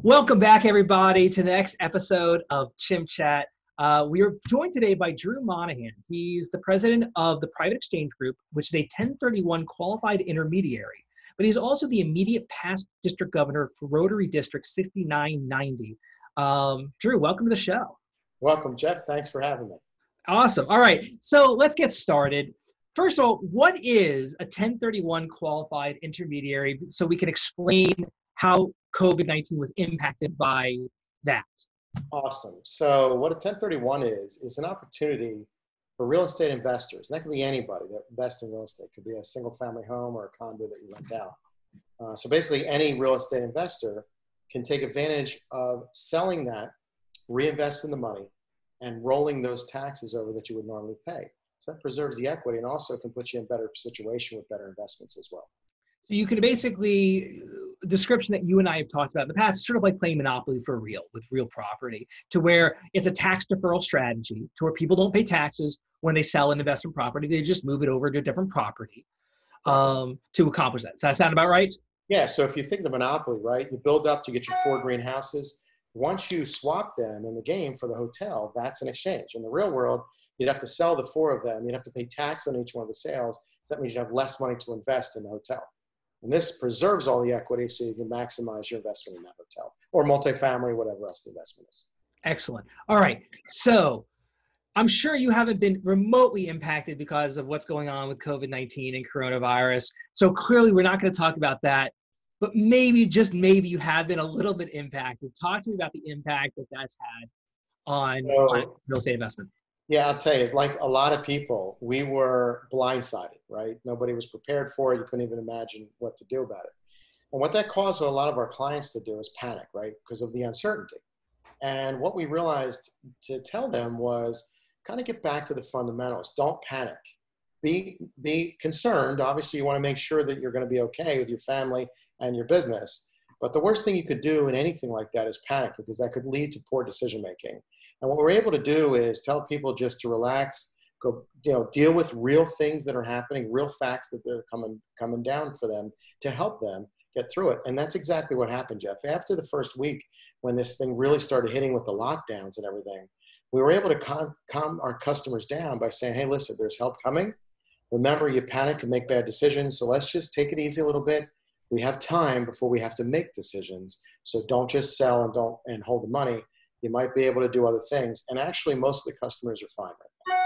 Welcome back, everybody, to the next episode of ChimpChat. We are joined today by Drew Monaghan. He's the president of the Private Exchange Group, which is a 1031 qualified intermediary, but he's also the immediate past district governor for Rotary District 6990. Drew, welcome to the show. Welcome, Jeff. Thanks for having me. Awesome. All right, so let's get started. First of all, what is a 1031 qualified intermediary so we can explain how COVID-19 was impacted by that? Awesome. So what a 1031 is an opportunity for real estate investors. And that could be anybody that invests in real estate. It could be a single family home or a condo that you rent out. So basically any real estate investor can take advantage of selling that, reinvest in the money, and rolling those taxes over that you would normally pay. So that preserves the equity and also can put you in a better situation with better investments as well. So you can basically, description that you and I have talked about in the past, sort of like playing Monopoly for real, with real property, to where it's a tax deferral strategy, to where people don't pay taxes when they sell an investment property. They just move it over to a different property to accomplish that. Does that sound about right? Yeah, so if you think of the Monopoly, right, you build up to get your 4 green houses. Once you swap them in the game for the hotel, that's an exchange. In the real world, you'd have to sell the 4 of them. You'd have to pay tax on each one of the sales. So that means you have less money to invest in the hotel. And this preserves all the equity so you can maximize your investment in that hotel or multifamily, whatever else the investment is. Excellent. All right. So I'm sure you haven't been remotely impacted because of what's going on with COVID-19 and coronavirus. So clearly we're not going to talk about that, but maybe, just maybe, you have been a little bit impacted. Talk to me about the impact that that's had on real estate investment. Yeah, I'll tell you, like a lot of people, we were blindsided, right? Nobody was prepared for it. You couldn't even imagine what to do about it. And what that caused a lot of our clients to do is panic, right? Because of the uncertainty. And what we realized to tell them was kind of get back to the fundamentals. Don't panic. Be concerned. Obviously, you want to make sure that you're going to be okay with your family and your business. But the worst thing you could do in anything like that is panic, because that could lead to poor decision making. And what we're able to do is tell people just to relax, go, deal with real things that are happening, real facts that they're coming down for them to help them get through it. And that's exactly what happened, Jeff. After the first week, when this thing really started hitting with the lockdowns and everything, we were able to calm our customers down by saying, hey, listen, there's help coming. Remember, you panic and make bad decisions. So let's just take it easy a little bit. We have time before we have to make decisions. So don't just sell and hold the money. You might be able to do other things. And actually, most of the customers are fine right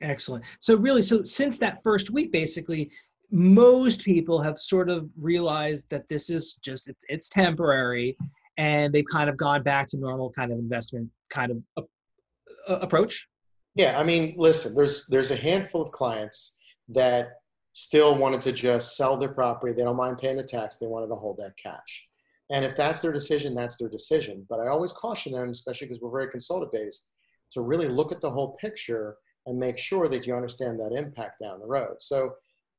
now. Excellent. So really, since that first week, basically, most people have sort of realized that this is just, it's temporary, and they've kind of gone back to normal kind of investment kind of approach. Yeah, I mean, listen, there's a handful of clients that still wanted to just sell their property. They don't mind paying the tax. They wanted to hold that cash. And if that's their decision, that's their decision. But I always caution them, especially because we're very consultative-based, to really look at the whole picture and make sure that you understand that impact down the road. So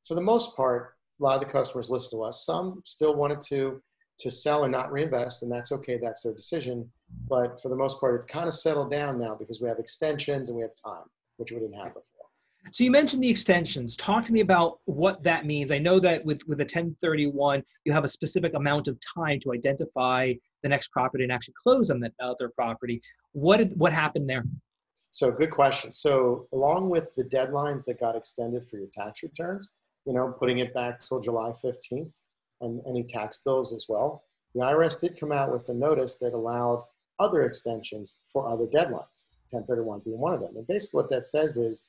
for the most part, a lot of the customers listen to us. Some still wanted to sell and not reinvest, and that's okay. That's their decision. But for the most part, it's kind of settled down now because we have extensions and we have time, which we didn't have before. So you mentioned the extensions. Talk to me about what that means. I know that with a 1031, you have a specific amount of time to identify the next property and actually close on that other property. What happened there? So good question. So along with the deadlines that got extended for your tax returns, putting it back till July 15th and any tax bills as well, the IRS did come out with a notice that allowed other extensions for other deadlines, 1031 being one of them. And basically what that says is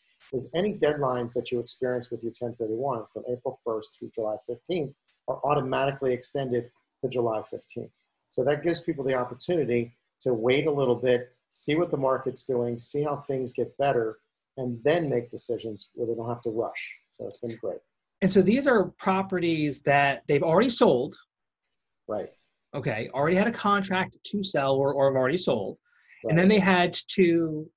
any deadlines that you experience with your 1031 from April 1st through July 15th are automatically extended to July 15th. So that gives people the opportunity to wait a little bit, see what the market's doing, see how things get better, and then make decisions where they don't have to rush. So it's been great. And so these are properties that they've already sold. Right. Okay. Already had a contract to sell or have already sold. Right. And then they had to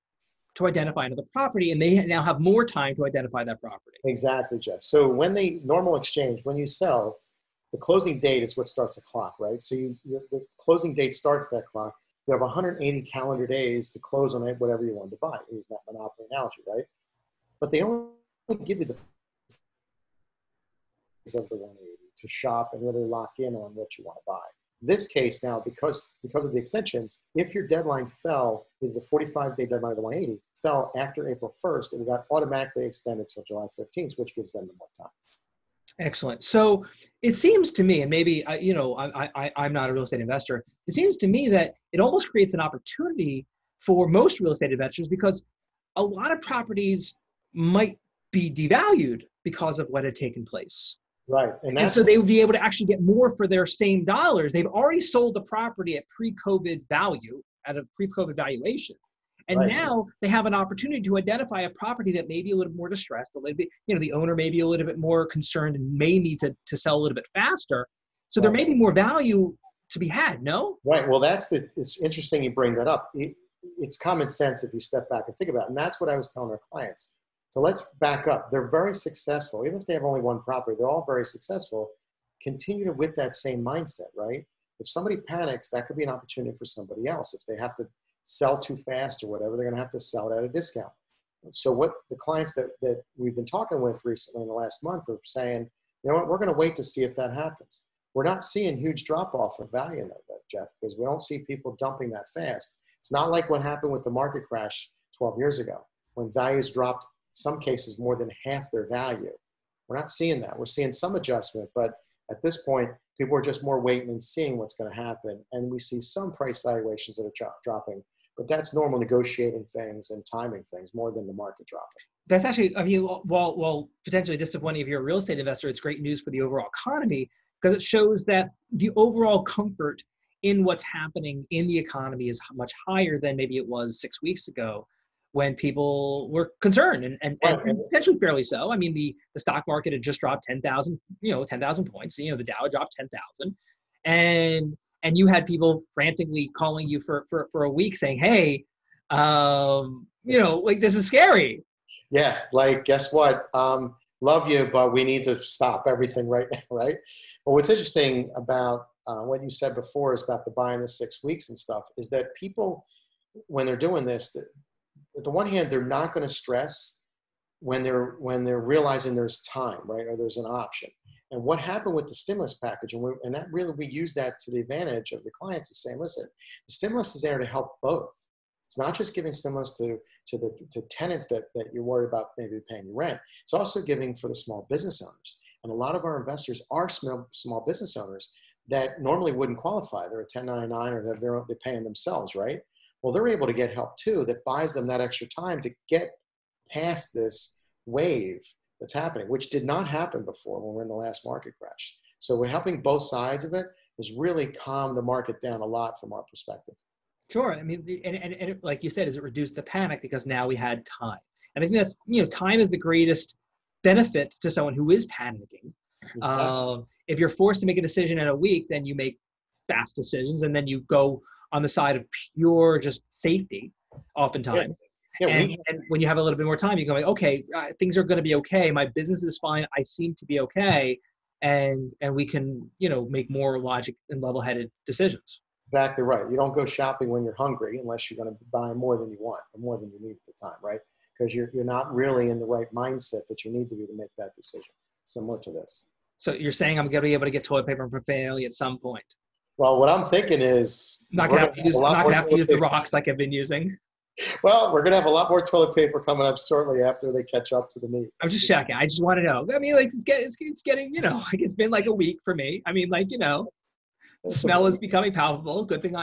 identify another property, and they now have more time to identify that property. Exactly, Jeff. So when normal exchange, when you sell, the closing date is what starts the clock, right? So the closing date starts that clock. You have 180 calendar days to close on whatever you want to buy. Use that monopoly analogy, right? But they only give you the of the 180 to shop and really lock in on what you want to buy. This case now, because of the extensions, if your deadline fell, the 45-day deadline of the 180 fell after April 1st, it got automatically extended till July 15th, which gives them the more time. Excellent. So it seems to me, and maybe I'm not a real estate investor, it seems to me that it almost creates an opportunity for most real estate investors, because a lot of properties might be devalued because of what had taken place. Right. And so they would be able to actually get more for their same dollars. They've already sold the property at pre-COVID value, at a pre-COVID valuation. And right. Now they have an opportunity to identify a property that may be a little more distressed, a little bit, the owner may be a little bit more concerned and may need to sell a little bit faster. So right. There may be more value to be had, no? Right. Well, it's interesting you bring that up. It's common sense if you step back and think about it. And that's what I was telling our clients. So let's back up. They're very successful. Even if they have only one property, they're all very successful. Continue with that same mindset, right? If somebody panics, that could be an opportunity for somebody else. If they have to sell too fast or whatever, they're going to have to sell it at a discount. So what the clients that we've been talking with recently in the last month are saying, you know what, we're going to wait to see if that happens. We're not seeing huge drop-off of value in that, Jeff, because we don't see people dumping that fast. It's not like what happened with the market crash 12 years ago, when values dropped, some cases, more than half their value. We're not seeing that. We're seeing some adjustment, but at this point, people are just more waiting and seeing what's going to happen. And we see some price valuations that are dropping, but that's normal negotiating things and timing things more than the market dropping. That's actually, I mean, while potentially disappointing if you're a real estate investor, it's great news for the overall economy, because it shows that the overall comfort in what's happening in the economy is much higher than maybe it was 6 weeks ago, when people were concerned and potentially fairly so. I mean, the stock market had just dropped 10,000 points. The Dow dropped 10,000, and you had people frantically calling you for a week saying, hey, like, this is scary. Yeah, like, guess what? Love you, but we need to stop everything right now, right? But what's interesting about what you said before is about the buying the 6 weeks and stuff, is that people, when they're doing this, at the one hand, they're not going to stress when they're realizing there's time, right, or there's an option. And what happened with the stimulus package, and that really, we use that to the advantage of the clients, is saying, listen, the stimulus is there to help both. It's not just giving stimulus to tenants that you're worried about maybe paying your rent. It's also giving for the small business owners. And a lot of our investors are small business owners that normally wouldn't qualify. They're a 1099 or they're paying themselves, right? Well, they're able to get help too, that buys them that extra time to get past this wave that's happening, which did not happen before when we were in the last market crash. So we're helping both sides of it, has really calmed the market down a lot from our perspective. Sure. I mean, and like you said, is it reduced the panic because now we had time. And I think that's, time is the greatest benefit to someone who is panicking. Exactly. If you're forced to make a decision in a week, then you make fast decisions, and then you go on the side of pure just safety oftentimes. Yeah. And when you have a little bit more time, you go, okay, things are going to be okay. My business is fine. I seem to be okay. And we can, make more logic and level-headed decisions. Exactly right. You don't go shopping when you're hungry unless you're going to buy more than you want or more than you need at the time, right? Because you're not really in the right mindset that you need to be to make that decision. Similar to this. So you're saying I'm going to be able to get toilet paper from family at some point? Well, what I'm thinking is I'm not going to have to use the rocks like I've been using. Well, we're going to have a lot more toilet paper coming up shortly after they catch up to the need. I'm just checking. I just want to know. I mean, like, it's getting, like, it's been like a week for me. I mean, like, the smell is becoming palpable. Good thing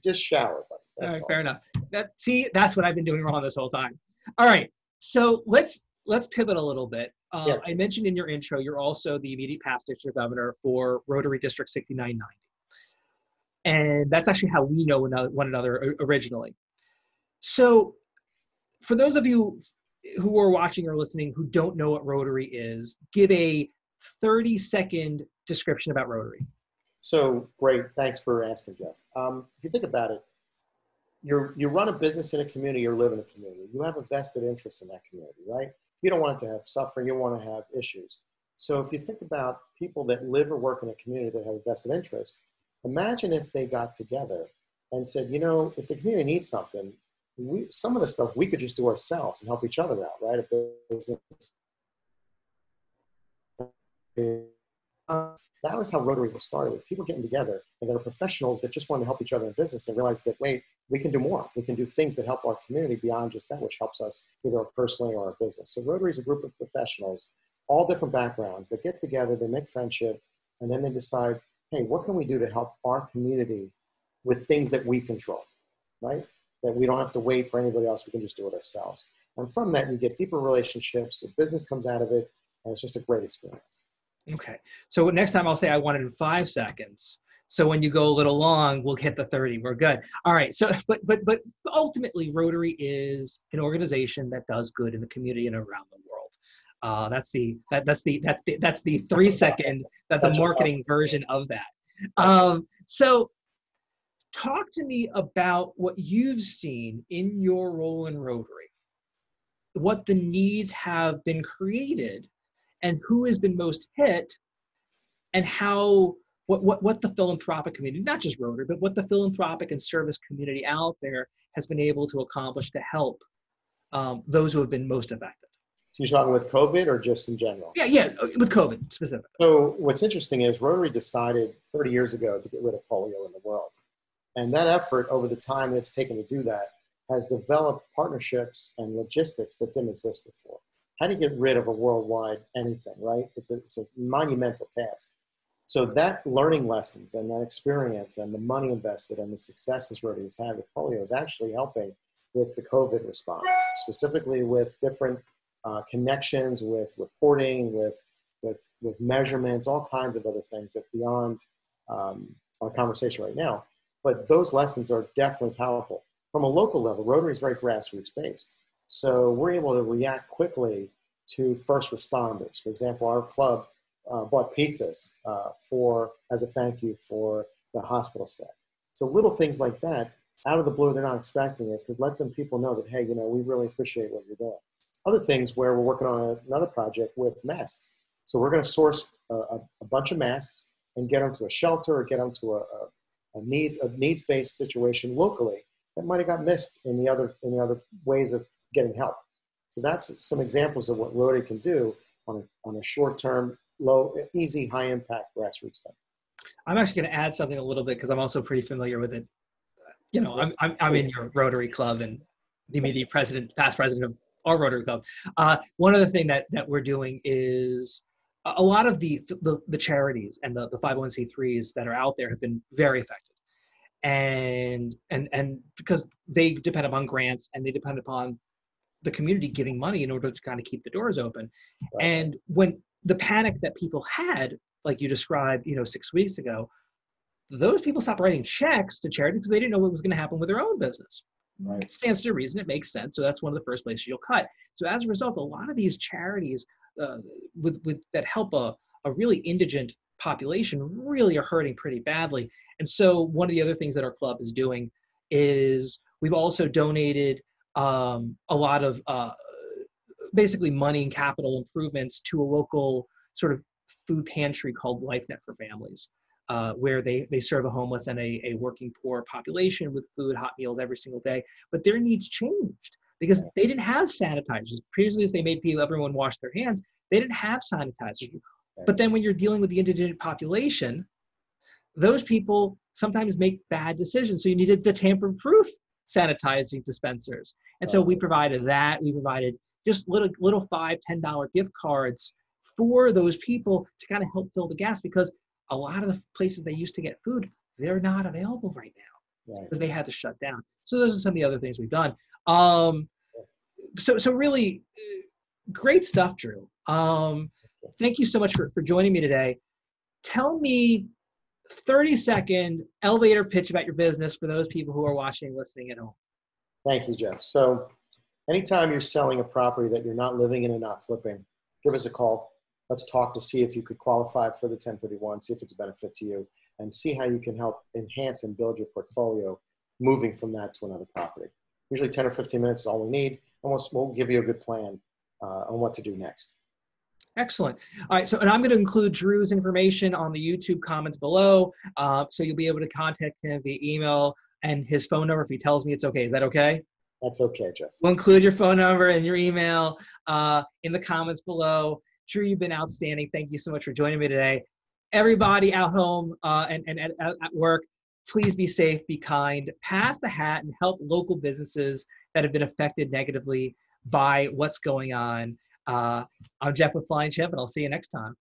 just shower, buddy. That's all right, fair enough. That's what I've been doing wrong this whole time. All right. So let's pivot a little bit. I mentioned in your intro, you're also the immediate past district governor for Rotary District 6990. And that's actually how we know one another originally. So for those of you who are watching or listening who don't know what Rotary is, give a 30-second description about Rotary. So great. Thanks for asking, Jeff. If you think about it, you run a business in a community or live in a community. You have a vested interest in that community, right? You don't want it to have suffering. You want to have issues. So if you think about people that live or work in a community that have a vested interest, imagine if they got together and said, if the community needs something, some of the stuff we could just do ourselves and help each other out, right? that was how Rotary was started, with people getting together, and there were professionals that just wanted to help each other in business and realized that, wait, we can do more. We can do things that help our community beyond just that, which helps us either personally or our business. So Rotary is a group of professionals, all different backgrounds, that get together, they make friendship, and then they decide, hey, what can we do to help our community with things that we control, right? That we don't have to wait for anybody else, we can just do it ourselves. And from that, you get deeper relationships, the business comes out of it, and it's just a great experience. Okay. So next time I'll say I want it in 5 seconds. So when you go a little long, we'll hit the 30. We're good. All right. So, but ultimately, Rotary is an organization that does good in the community and around the world. That's the 3 second, that the marketing version of that. So talk to me about what you've seen in your role in Rotary, what the needs have been created, and who has been most hit, and how what the philanthropic community, not just Rotary, but what the philanthropic and service community out there has been able to accomplish to help those who have been most affected. So you're talking with COVID or just in general? Yeah, with COVID specifically. So what's interesting is Rotary decided 30 years ago to get rid of polio in the world. And that effort, over the time it's taken to do that, has developed partnerships and logistics that didn't exist before. How do you get rid of a worldwide anything, right? It's a monumental task. So that learning lessons and that experience and the money invested and the successes Rotary has had with polio is actually helping with the COVID response, specifically with different connections, with reporting, with measurements, all kinds of other things that beyond our conversation right now. But those lessons are definitely powerful. From a local level, Rotary is very grassroots based. So we're able to react quickly to first responders. For example, our club bought pizzas as a thank you for the hospital staff. So little things like that, out of the blue, they're not expecting it, could let them people know that, hey, we really appreciate what you're doing. Other things where we're working on another project with masks. So we're going to source a bunch of masks and get them to a shelter or get them to a needs-based situation locally that might have got missed in the other ways of getting help. So that's some examples of what Rotary can do on a short-term, low, easy, high-impact grassroots thing. I'm actually going to add something a little bit because I'm also pretty familiar with it. I'm in your Rotary Club and the immediate past president of our Rotary Club. One other thing that we're doing is a lot of the charities and the 501c3s that are out there have been very affected. And because they depend upon grants and they depend upon the community giving money in order to kind of keep the doors open. Right. And when the panic that people had, like you described, 6 weeks ago, those people stopped writing checks to charity because they didn't know what was going to happen with their own business. Right. It stands to reason. It makes sense. So that's one of the first places you'll cut. So as a result, a lot of these charities that help a really indigent population really are hurting pretty badly. And so one of the other things that our club is doing is we've also donated a lot of basically money and capital improvements to a local sort of food pantry called LifeNet for Families, where they serve a homeless and a working poor population with food, hot meals every single day. But their needs changed because they didn't have sanitizers. Previously, they made everyone wash their hands. They didn't have sanitizers. But then when you're dealing with the indigent population, those people sometimes make bad decisions. So you needed the tamper-proof sanitizing dispensers. And so we provided that. We provided just little $5, $10 gift cards for those people to kind of help fill the gaps, because a lot of the places they used to get food, they're not available right now because they had to shut down. So those are some of the other things we've done. So really great stuff, Drew. Thank you so much for joining me today. Tell me 30-second elevator pitch about your business for those people who are watching and listening at home. Thank you, Jeff. So anytime you're selling a property that you're not living in and not flipping, give us a call. Let's talk to see if you could qualify for the 1031, see if it's a benefit to you, and see how you can help enhance and build your portfolio moving from that to another property. Usually 10 or 15 minutes is all we need, and we'll give you a good plan on what to do next. Excellent. All right. And I'm going to include Drew's information on the YouTube comments below. So you'll be able to contact him via email and his phone number if he tells me it's okay. Is that okay? That's okay, Jeff. We'll include your phone number and your email in the comments below. Drew, you've been outstanding. Thank you so much for joining me today. everybody at home and at work, please be safe, be kind, pass the hat, and help local businesses that have been affected negatively by what's going on. I'm Jeff with Flying Chimp, and I'll see you next time.